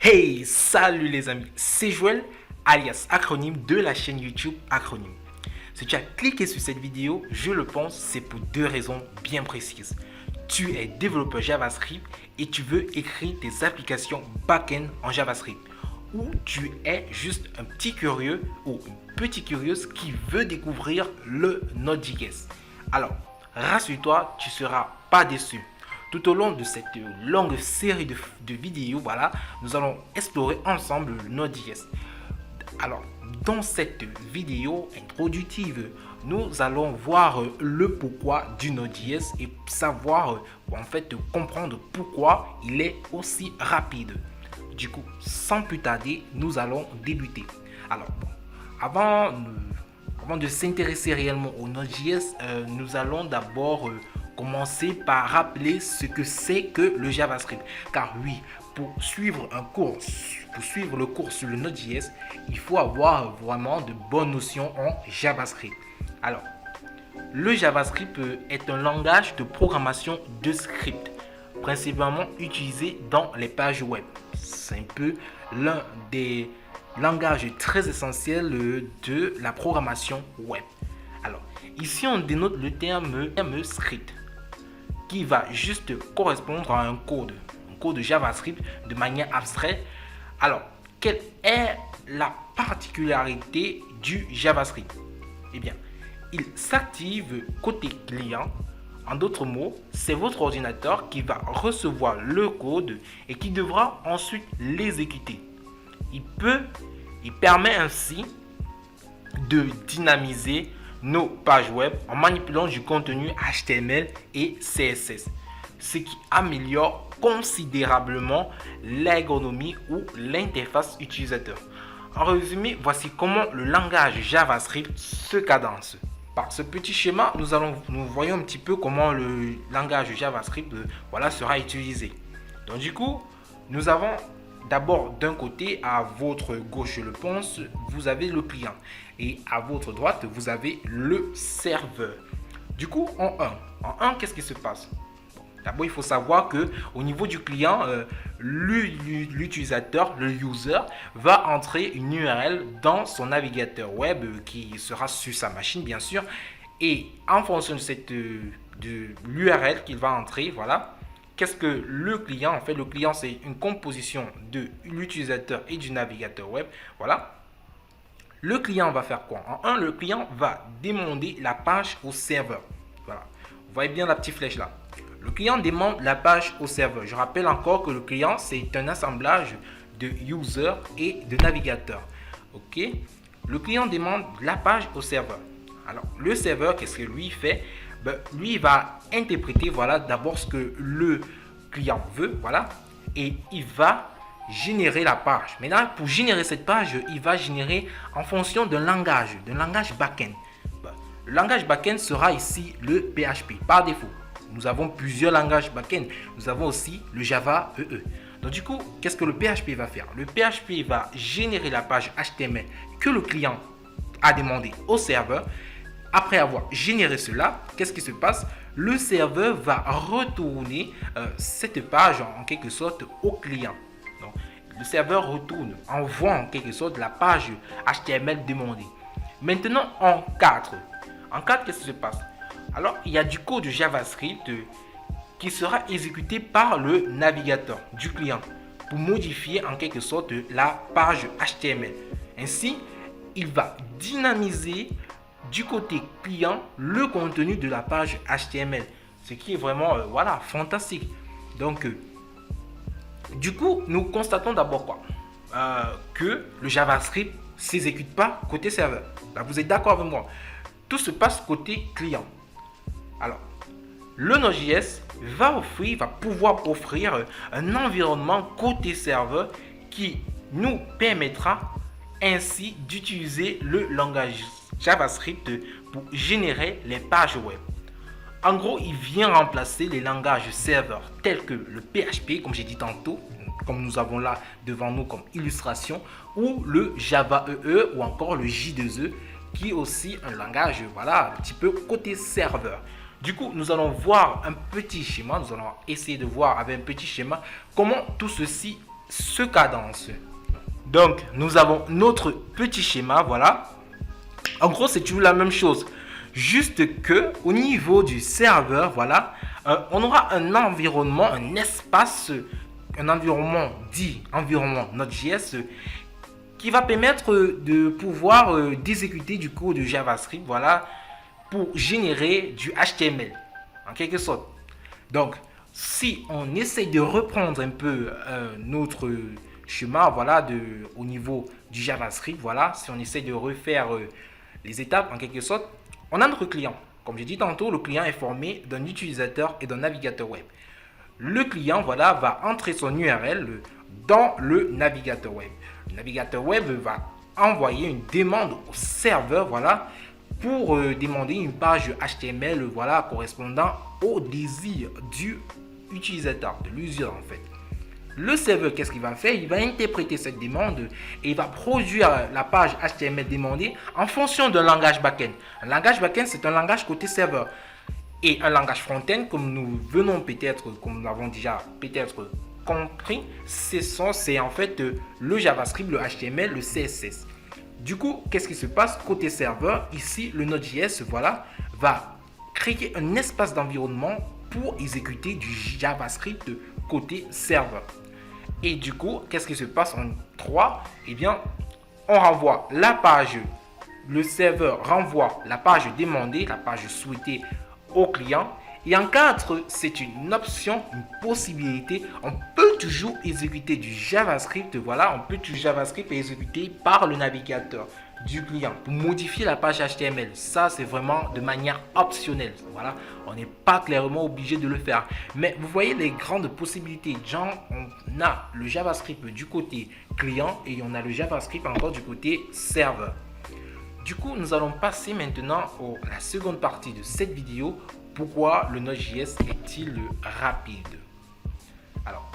Hey, salut les amis, c'est Joël, alias Acronyme de la chaîne YouTube Acronyme. Si tu as cliqué sur cette vidéo, je le pense, c'est pour deux raisons bien précises. Tu es développeur JavaScript et tu veux écrire tes applications back-end en JavaScript. Ou tu es juste un petit curieux ou une petite curieuse qui veut découvrir le Node.js. Alors, rassure-toi, tu ne seras pas déçu. Tout au long de cette longue série de vidéos, voilà, nous allons explorer ensemble le Node.js. Alors, dans cette vidéo introductive, nous allons voir le pourquoi du Node.js et savoir, en fait, comprendre pourquoi il est aussi rapide. Du coup, sans plus tarder, nous allons débuter. Alors, avant de s'intéresser réellement au Node.js, nous allons d'abord commencer par rappeler ce que c'est que le JavaScript. Car oui, pour suivre le cours sur le Node.js, il faut avoir vraiment de bonnes notions en JavaScript. Alors, le JavaScript est un langage de programmation de script, principalement utilisé dans les pages web. C'est un peu l'un des langages très essentiels de la programmation web. Alors, ici on dénote le terme script, qui va juste correspondre à un code JavaScript de manière abstraite. Alors, quelle est la particularité du JavaScript? Eh bien, il s'active côté client. En d'autres mots, c'est votre ordinateur qui va recevoir le code et qui devra ensuite l'exécuter. Il permet ainsi de dynamiser nos pages web en manipulant du contenu HTML et CSS, ce qui améliore considérablement l'ergonomie ou l'interface utilisateur. En résumé, voici comment le langage JavaScript se cadence. Par ce petit schéma, nous voyons un petit peu comment le langage JavaScript sera utilisé. Donc du coup, nous avons d'abord d'un côté, à votre gauche, je le pense, vous avez le client. Et à votre droite, vous avez le serveur. Du coup, en 1, qu'est-ce qui se passe? D'abord, il faut savoir qu'au niveau du client, l'utilisateur, le user, va entrer une URL dans son navigateur web qui sera sur sa machine, bien sûr. Et en fonction de l'URL qu'il va entrer, voilà, qu'est-ce que le client, en fait, le client, c'est une composition de l'utilisateur et du navigateur web, voilà. Le client va faire quoi? En 1, le client va demander la page au serveur. Voilà. Vous voyez bien la petite flèche là. Le client demande la page au serveur. Je rappelle encore que le client, c'est un assemblage de user et de navigateur. Ok? Le client demande la page au serveur. Alors, le serveur, qu'est-ce que lui fait? Lui, il va interpréter, voilà, d'abord ce que le client veut, voilà, et il va générer la page. Maintenant, pour générer cette page, il va générer en fonction d'un langage back-end. Le langage back-end sera ici le PHP, par défaut. Nous avons plusieurs langages back-end. Nous avons aussi le Java EE. Donc du coup, qu'est-ce que le PHP va faire? Le PHP va générer la page HTML que le client a demandé au serveur. Après avoir généré cela, qu'est-ce qui se passe? Le serveur va retourner cette page en quelque sorte au client. Donc, le serveur envoie en quelque sorte la page HTML demandée. Maintenant, en 4, qu'est-ce qui se passe? Alors, il y a du code JavaScript qui sera exécuté par le navigateur du client pour modifier en quelque sorte la page HTML. Ainsi, il va dynamiser du côté client le contenu de la page HTML, ce qui est vraiment fantastique. Donc du coup, nous constatons d'abord quoi? Que le JavaScript s'exécute pas côté serveur. Là, vous êtes d'accord avec moi? Tout se passe côté client. Alors, le Node.js va pouvoir offrir un environnement côté serveur qui nous permettra ainsi d'utiliser le langage JavaScript pour générer les pages web. En gros, il vient remplacer les langages serveurs tels que le PHP, comme j'ai dit tantôt, comme nous avons là devant nous comme illustration, ou le Java EE ou encore le J2E, qui est aussi un langage, un petit peu côté serveur. Du coup, nous allons voir un petit schéma, nous allons essayer de voir avec un petit schéma comment tout ceci se cadence. Donc, nous avons notre petit schéma, voilà. En gros, c'est toujours la même chose. Juste que au niveau du serveur, voilà, on aura un environnement, un espace, un environnement dit environnement Node.js qui va permettre de pouvoir d'exécuter du code de JavaScript, voilà, pour générer du HTML, en quelque sorte. Donc, si on essaie de reprendre un peu notre schéma, voilà, au niveau du JavaScript, voilà, si on essaie de refaire les étapes, en quelque sorte, on a notre client. Comme j'ai dit tantôt, le client est formé d'un utilisateur et d'un navigateur web. Le client, voilà, va entrer son URL dans le navigateur web. Le navigateur web va envoyer une demande au serveur, voilà, pour demander une page HTML, voilà, correspondant au désir du utilisateur, de l'user en fait. Le serveur, qu'est-ce qu'il va faire? Il va interpréter cette demande et il va produire la page HTML demandée en fonction d'un langage backend. Un langage backend, c'est un langage côté serveur. Et un langage front-end, comme nous venons peut-être, comme nous l'avons déjà peut-être compris, c'est en fait le JavaScript, le HTML, le CSS. Du coup, qu'est-ce qui se passe côté serveur? Ici, le Node.js, voilà, va créer un espace d'environnement pour exécuter du JavaScript côté serveur. Et du coup, qu'est-ce qui se passe en 3? Eh bien, on renvoie la page, le serveur renvoie la page demandée, la page souhaitée au client. Et en 4, c'est une option, une possibilité. On peut toujours exécuter du JavaScript. Voilà, on peut du JavaScript exécuter par le navigateur du client pour modifier la page HTML. Ça, c'est vraiment de manière optionnelle. Voilà, on n'est pas clairement obligé de le faire. Mais vous voyez les grandes possibilités. Genre, on a le JavaScript du côté client et on a le JavaScript encore du côté serveur. Du coup, nous allons passer maintenant à la seconde partie de cette vidéo. Pourquoi le Node.js est-il rapide? Alors,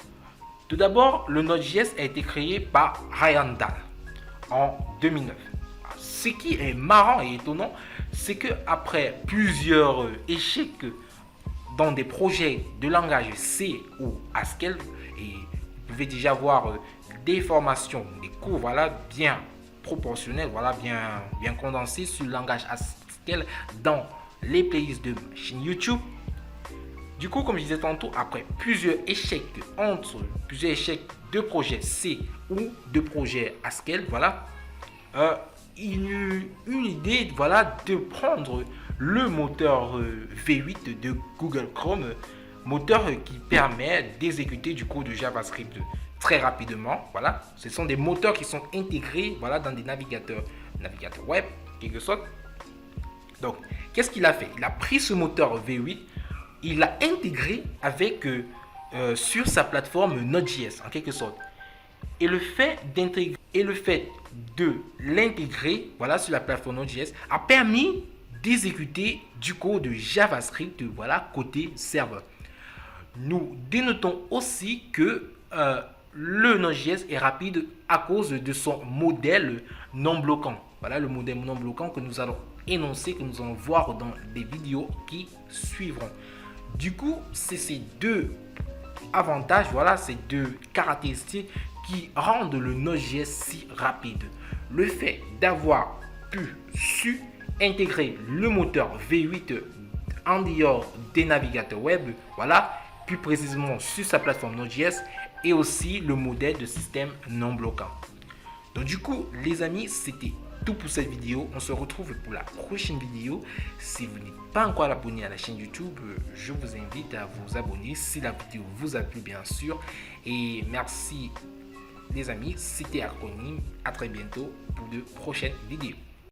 tout d'abord, le Node.js a été créé par Ryan Dahl en 2009. Ce qui est marrant et étonnant, c'est qu'après plusieurs échecs dans des projets de langage C ou Haskell, et vous pouvez déjà voir des formations, des cours, voilà, bien proportionnels, voilà, bien condensés sur le langage Haskell dans les playlists de ma chaîne YouTube. Du coup, comme je disais tantôt, après plusieurs échecs de projets C ou de projets Haskell, voilà, il y a eu une idée, voilà, de prendre le moteur V8 de Google Chrome, moteur qui permet d'exécuter du code de JavaScript très rapidement. Voilà, ce sont des moteurs qui sont intégrés, voilà, dans des navigateurs web, quelque sorte. Donc, qu'est-ce qu'il a fait? Il a pris ce moteur V8, il l'a intégré avec sur sa plateforme Node.js en quelque sorte. Et le fait de l'intégrer, voilà, sur la plateforme Node.js a permis d'exécuter du code de JavaScript, voilà, côté serveur. Nous dénotons aussi que le Node.js est rapide à cause de son modèle non bloquant. Voilà le modèle non bloquant que nous allons énoncer, que nous allons voir dans les vidéos qui suivront. Du coup, c'est ces deux avantages, voilà, ces deux caractéristiques qui rendent le Node.js si rapide. Le fait d'avoir su intégrer le moteur V8 en dehors des navigateurs web, voilà, plus précisément sur sa plateforme Node.js, et aussi le modèle de système non bloquant. Donc du coup, les amis, c'était tout pour cette vidéo. On se retrouve pour la prochaine vidéo. Si vous n'êtes pas encore abonné à la chaîne YouTube, je vous invite à vous abonner si la vidéo vous a plu, bien sûr. Et merci les amis, c'était Acronyme. À très bientôt pour de prochaines vidéos.